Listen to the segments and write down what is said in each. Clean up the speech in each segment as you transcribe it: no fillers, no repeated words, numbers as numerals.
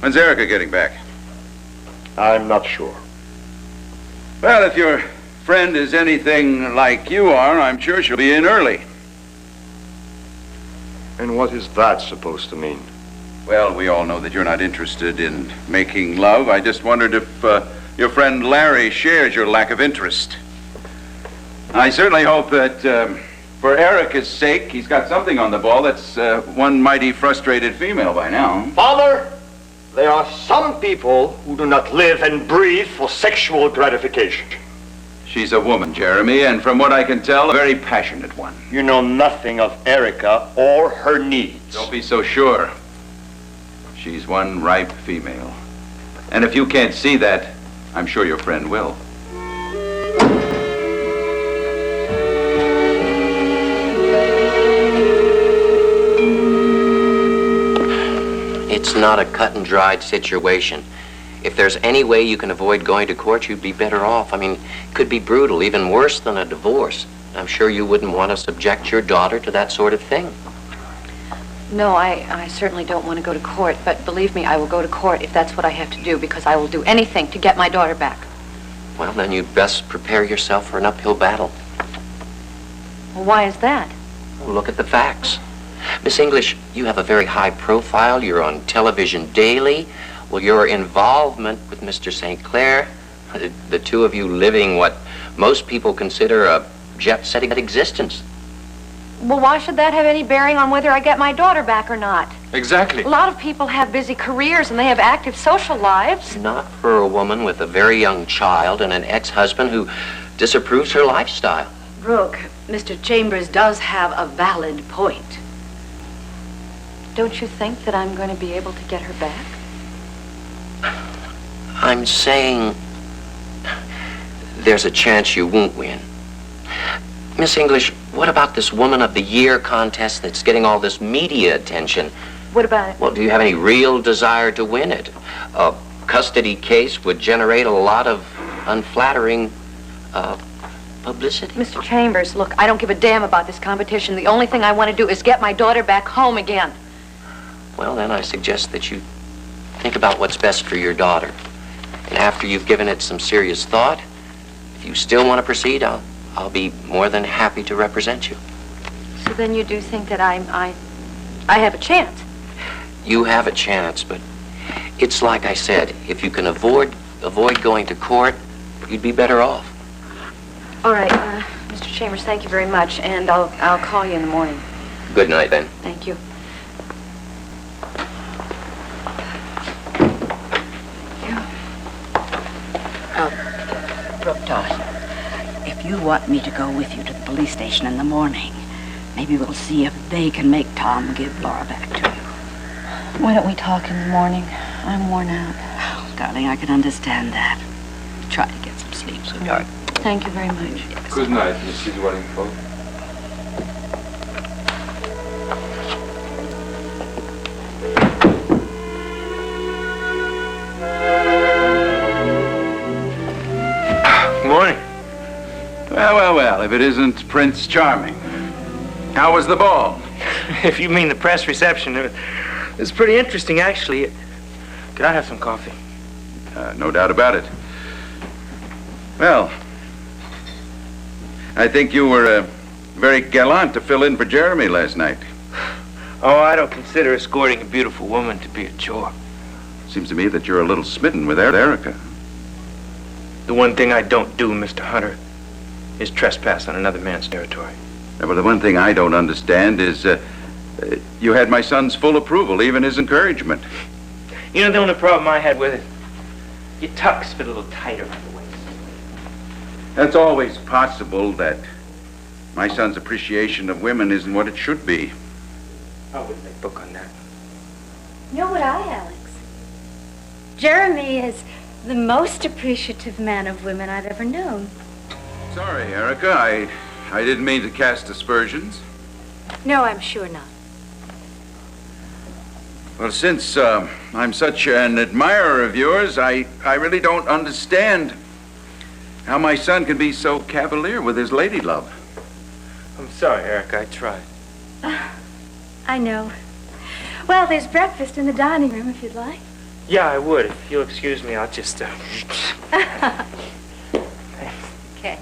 When's Erica getting back? I'm not sure. Well, if your friend is anything like you are, I'm sure she'll be in early. And what is that supposed to mean? Well, we all know that you're not interested in making love. I just wondered if your friend Larry shares your lack of interest. I certainly hope that for Erica's sake, he's got something on the ball that's one mighty frustrated female by now. Father, there are some people who do not live and breathe for sexual gratification. She's a woman, Jeremy, and from what I can tell, a very passionate one. You know nothing of Erica or her needs. Don't be so sure. She's one ripe female. And if you can't see that, I'm sure your friend will. It's not a cut and dried situation. If there's any way you can avoid going to court, you'd be better off. I mean, it could be brutal, even worse than a divorce. I'm sure you wouldn't want to subject your daughter to that sort of thing. No, I certainly don't want to go to court, but believe me, I will go to court if that's what I have to do, because I will do anything to get my daughter back. Well, then you'd best prepare yourself for an uphill battle. Well, why is that? Well, look at the facts. Miss English, you have a very high profile. You're on television daily. Well, your involvement with Mr. St. Clair, the two of you living what most people consider a jet-setting existence. Well, why should that have any bearing on whether I get my daughter back or not? Exactly. A lot of people have busy careers and they have active social lives. Not for a woman with a very young child and an ex-husband who disapproves her lifestyle. Brooke, Mr. Chambers does have a valid point. Don't you think that I'm going to be able to get her back? I'm saying there's a chance you won't win. Miss English, what about this Woman of the Year contest that's getting all this media attention? What about it? Well, do you have any real desire to win it? A custody case would generate a lot of unflattering publicity. Mr. Chambers, look, I don't give a damn about this competition. The only thing I want to do is get my daughter back home again. Well, then I suggest that you think about what's best for your daughter. And after you've given it some serious thought, if you still want to proceed, I'll be more than happy to represent you. So then you do think that I have a chance? You have a chance, but it's like I said, if you can avoid going to court, you'd be better off. All right, Mr. Chambers, thank you very much, and I'll call you in the morning. Good night, then. Thank you. Brooke, darling, if you want me to go with you to the police station in the morning, maybe we'll see if they can make Tom give Laura back to you. Why don't we talk in the morning? I'm worn out. Oh, darling, I can understand that. Try to get some sleep, sweetheart. Thank you very much. Yes. Good night, Mrs. Wellington. Morning. Well, if it isn't Prince Charming. How was the ball? If you mean the press reception, it was pretty interesting, actually. Could I have some coffee? No doubt about it. Well, I think you were very gallant to fill in for Jeremy last night. Oh, I don't consider escorting a beautiful woman to be a chore. Seems to me that you're a little smitten with Erica. The one thing I don't do, Mr. Hunter, is trespass on another man's territory. But the one thing I don't understand is you had my son's full approval, even his encouragement. You know, the only problem I had with it, your tucks fit a little tighter on the waist. That's always possible that my son's appreciation of women isn't what it should be. I wouldn't make book on that. Nor would I, Alex. Jeremy is the most appreciative man of women I've ever known. Sorry, Erica. I didn't mean to cast aspersions. No, I'm sure not. Well, since I'm such an admirer of yours, I really don't understand how my son can be so cavalier with his lady love. I'm sorry, Eric. I tried. I know. Well, there's breakfast in the dining room if you'd like. Yeah, I would. If you'll excuse me, I'll just, Okay.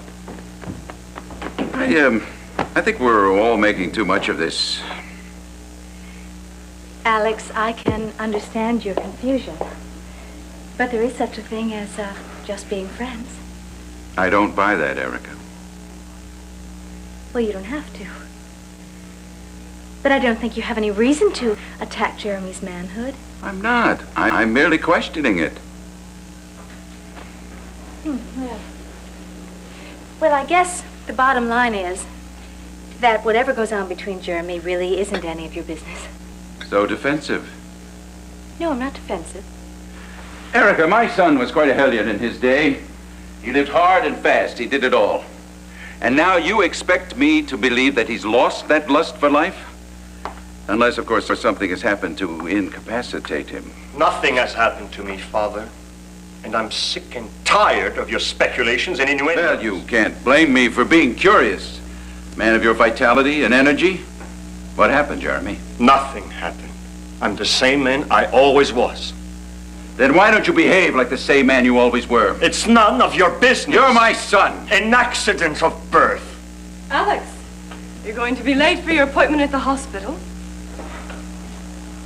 I think we're all making too much of this. Alex, I can understand your confusion. But there is such a thing as just being friends. I don't buy that, Erica. Well, you don't have to. But I don't think you have any reason to attack Jeremy's manhood. I'm not. I'm merely questioning it. Well, I guess the bottom line is that whatever goes on between Jeremy really isn't any of your business. So defensive. No, I'm not defensive. Erica, my son was quite a hellion in his day. He lived hard and fast. He did it all. And now you expect me to believe that he's lost that lust for life? Unless, of course, something has happened to incapacitate him. Nothing has happened to me, Father. And I'm sick and tired of your speculations and innuendos. Well, you can't blame me for being curious. Man of your vitality and energy. What happened, Jeremy? Nothing happened. I'm the same man I always was. Then why don't you behave like the same man you always were? It's none of your business. You're my son. An accident of birth. Alex, you're going to be late for your appointment at the hospital.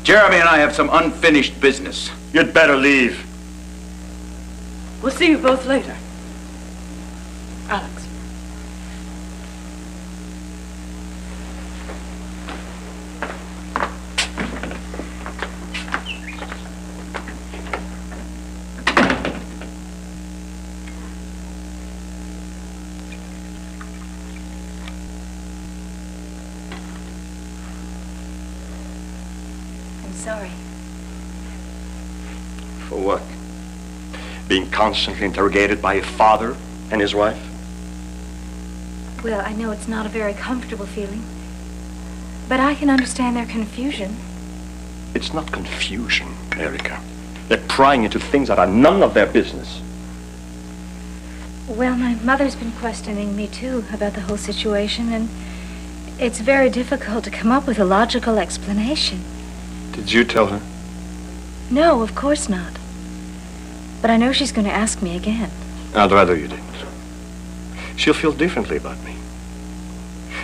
Jeremy and I have some unfinished business. You'd better leave. We'll see you both later. Alex. Sorry. For what? Being constantly interrogated by a father and his wife? Well, I know it's not a very comfortable feeling, but I can understand their confusion. It's not confusion, Erica. They're prying into things that are none of their business. Well, my mother's been questioning me, too, about the whole situation, and it's very difficult to come up with a logical explanation. Did you tell her? No, of course not. But I know she's going to ask me again. I'd rather you didn't. She'll feel differently about me.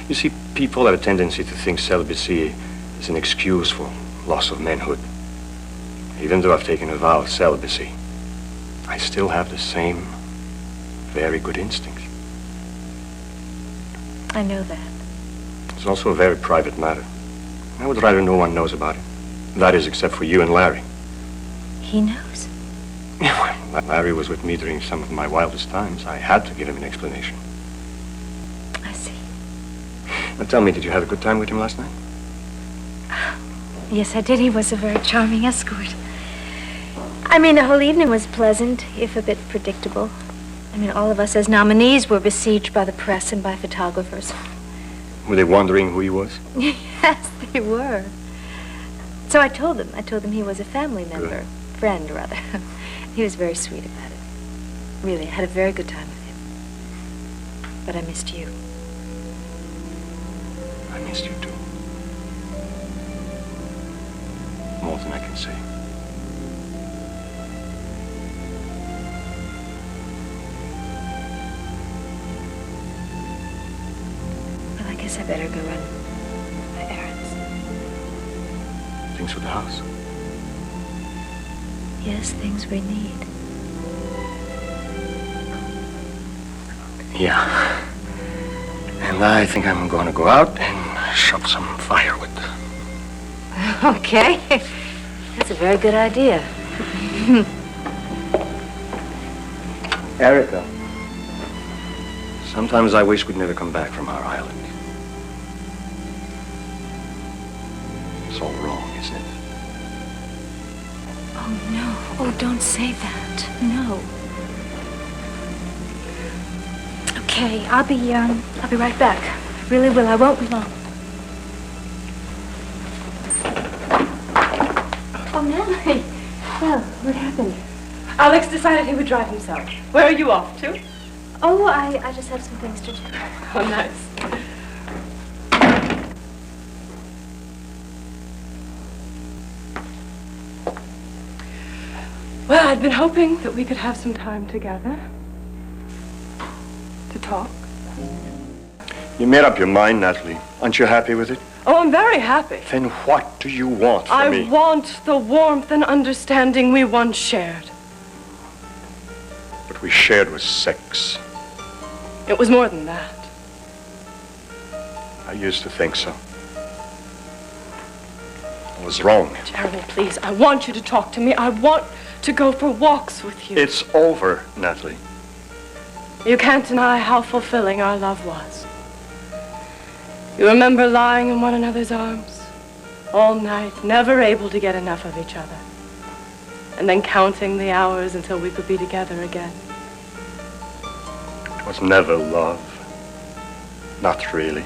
You see, people have a tendency to think celibacy is an excuse for loss of manhood. Even though I've taken a vow of celibacy, I still have the same very good instincts. I know that. It's also a very private matter. I would rather no one knows about it. That is, except for you and Larry. He knows. Well, Larry was with me during some of my wildest times. I had to give him an explanation. I see. Now tell me, did you have a good time with him last night? Yes, I did. He was a very charming escort. I mean, the whole evening was pleasant, if a bit predictable. I mean, all of us as nominees were besieged by the press and by photographers. Were they wondering who he was? Yes, they were. So I told them he was a family member. Good. Friend, rather. He was very sweet about it. Really, I had a very good time with him. But I missed you. I missed you too. More than I can say. Well, I guess I better go run my errands. Things for the house. Yes, things we need. Yeah. And I think I'm going to go out and shove some firewood. Okay. That's a very good idea. Erica. Sometimes I wish we'd never come back from our island. It's all wrong, isn't it? Oh, no. Oh, don't say that. No. Okay, I'll be right back. I really will. I won't be long. Oh, Natalie. Well, what happened? Alex decided he would drive himself. Where are you off to? Oh, I just have some things to do. Oh, nice. Well, I'd been hoping that we could have some time together to talk. You made up your mind, Natalie. Aren't you happy with it? Oh, I'm very happy. Then what do you want from me? I want the warmth and understanding we once shared. What we shared was sex. It was more than that. I used to think so. I was wrong. Jeremy, please, I want you to talk to me. I want to go for walks with you. It's over, Natalie. You can't deny how fulfilling our love was. You remember lying in one another's arms all night, never able to get enough of each other, and then counting the hours until we could be together again. It was never love. Not really.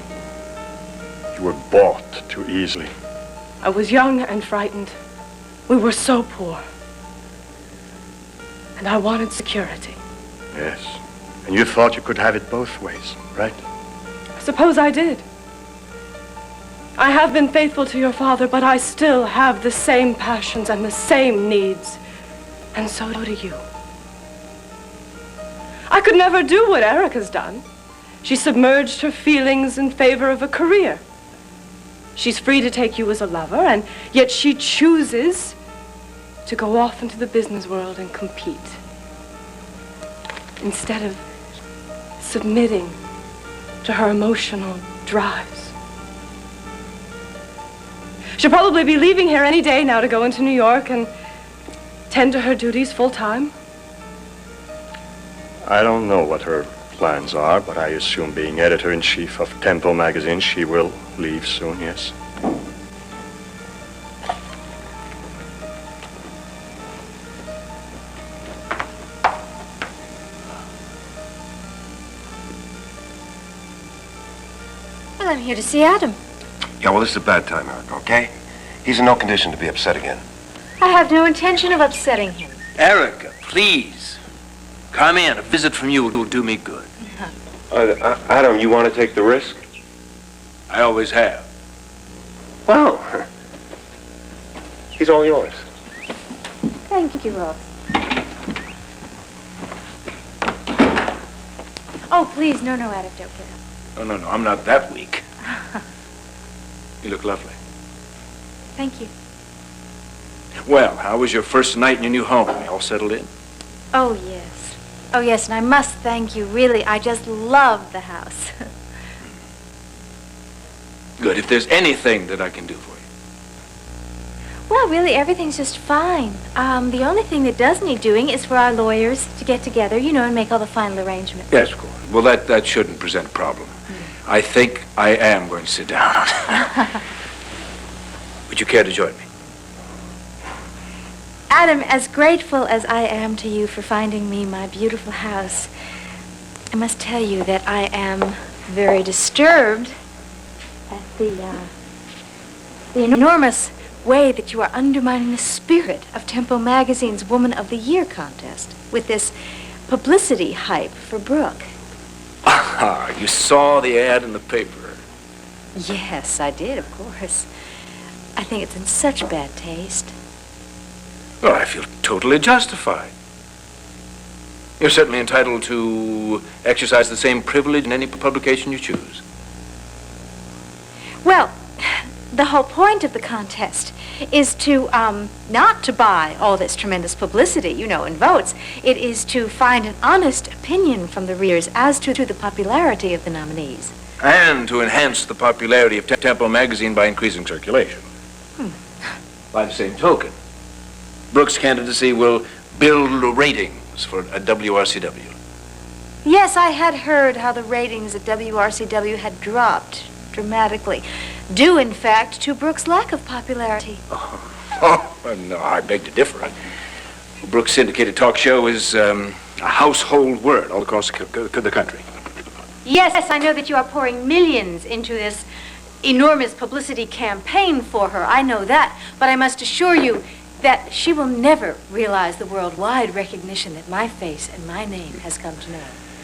You were bought too easily. I was young and frightened. We were so poor. And I wanted security. Yes. And you thought you could have it both ways, right? I suppose I did. I have been faithful to your father, but I still have the same passions and the same needs. And so do you. I could never do what Erica's done. She submerged her feelings in favor of a career. She's free to take you as a lover, and yet she chooses to go off into the business world and compete, instead of submitting to her emotional drives. She'll probably be leaving here any day now to go into New York and tend to her duties full time. I don't know what her plans are, but I assume being editor-in-chief of Temple magazine, she will leave soon, yes. Well, I'm here to see Adam. Yeah, well, this is a bad time, Erica, okay? He's in no condition to be upset again. I have no intention of upsetting him. Erica, please. Come in. A visit from you will do me good. Adam, you want to take the risk? I always have. Well, he's all yours. Thank you, Ross. Oh, please, no, Adam, don't get up. No, I'm not that weak. You look lovely. Thank you. Well, how was your first night in your new home? You all settled in? Oh, yes. Oh, yes, and I must thank you, really. I just love the house. Good. If there's anything that I can do for you. Well, really, everything's just fine. The only thing that does need doing is for our lawyers to get together, and make all the final arrangements. Yes, of course. Well, that shouldn't present a problem. I think I am going to sit down. Would you care to join me? Adam, as grateful as I am to you for finding me my beautiful house, I must tell you that I am very disturbed at the enormous way that you are undermining the spirit of Tempo Magazine's Woman of the Year contest with this publicity hype for Brooke. Ah, you saw the ad in the paper. Yes, I did, of course. I think it's in such bad taste. Well, I feel totally justified. You're certainly entitled to exercise the same privilege in any publication you choose. Well, the whole point of the contest is to, not to buy all this tremendous publicity, and votes. It is to find an honest opinion from the readers as to the popularity of the nominees. And to enhance the popularity of Tempo Magazine by increasing circulation. By the same token, Brooke's candidacy will build ratings for a WRCW. Yes, I had heard how the ratings at WRCW had dropped dramatically, due, in fact, to Brooke's lack of popularity. No, I beg to differ. Brooke's syndicated talk show is a household word all across the country. Yes, I know that you are pouring millions into this enormous publicity campaign for her. I know that, but I must assure you that she will never realize the worldwide recognition that my face and my name has come to know.